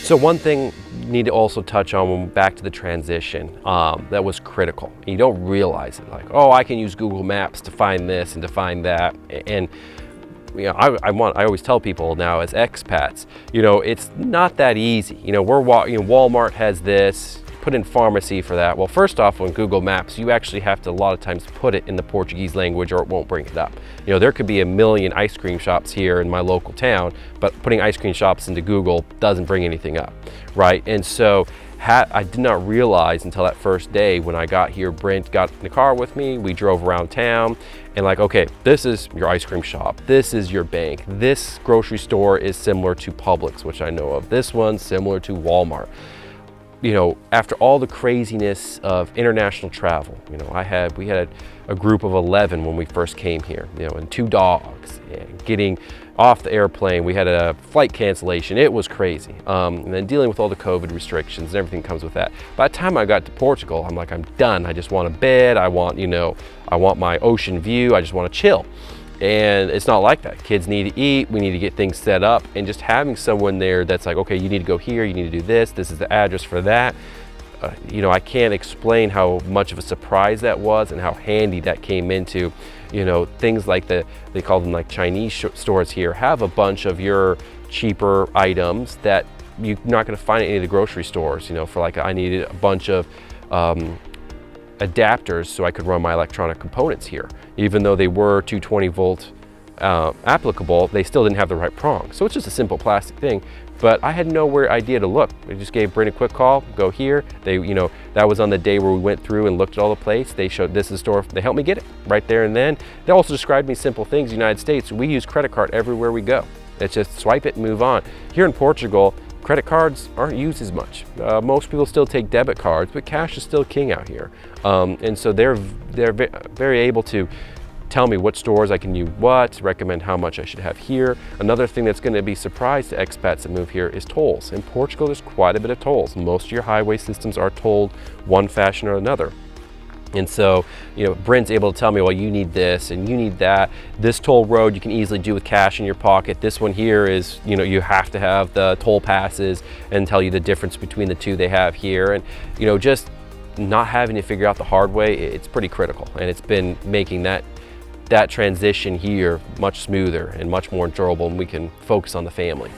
So one thing you need to also touch on when back to the transition that was critical. You don't realize it, like, oh, I can use Google Maps to find this and to find that. And you know, I always tell people now as expats, you know, it's not that easy. You know, Walmart has this, put in pharmacy for that. Well, first off, on Google Maps, you actually have to a lot of times put it in the Portuguese language or it won't bring it up. You know, there could be a million ice cream shops here in my local town, but putting ice cream shops into Google doesn't bring anything up, right? And so I did not realize until that first day when I got here, Brint got in the car with me, we drove around town, and like, okay, this is your ice cream shop, this is your bank, this grocery store is similar to Publix, which I know of, this one's similar to Walmart. You know, after all the craziness of international travel, you know, we had a group of 11 when we first came here, you know, and 2 dogs, and getting off the airplane, we had a flight cancellation. It was crazy. And then dealing with all the COVID restrictions and everything comes with that. By the time I got to Portugal, I'm like, I'm done. I just want a bed. I want, you know, I want my ocean view. I just want to chill. And it's not like that. Kids need to eat, we need to get things set up, and just having someone there that's like, okay, you need to go here, you need to do this is the address for that. You know, I can't explain how much of a surprise that was and how handy that came into, you know, things like they call them like Chinese stores here, have a bunch of your cheaper items that you're not going to find at any of the grocery stores. You know, for like, I needed a bunch of adapters so I could run my electronic components here. Even though they were 220 volt applicable, they still didn't have the right prong. So it's just a simple plastic thing, but I had nowhere idea to look. I just gave Brent a quick call, go here. They, you know, that was on the day where we went through and looked at all the plates. They showed this is the store, they helped me get it right there and then. They also described me simple things. United States, we use credit card everywhere we go. It's just swipe it and move on. Here in Portugal, credit cards aren't used as much. Most people still take debit cards, but cash is still king out here. And so they're very able to tell me what stores I can use what, recommend how much I should have here. Another thing that's going to be a surprise to expats that move here is tolls. In Portugal, there's quite a bit of tolls. Most of your highway systems are tolled one fashion or another. And so, you know, Brent's able to tell me, well, you need this and you need that. This toll road you can easily do with cash in your pocket. This one here is, you know, you have to have the toll passes, and tell you the difference between the two they have here. And, you know, just not having to figure out the hard way, it's pretty critical. And it's been making that transition here much smoother and much more enjoyable, and we can focus on the family.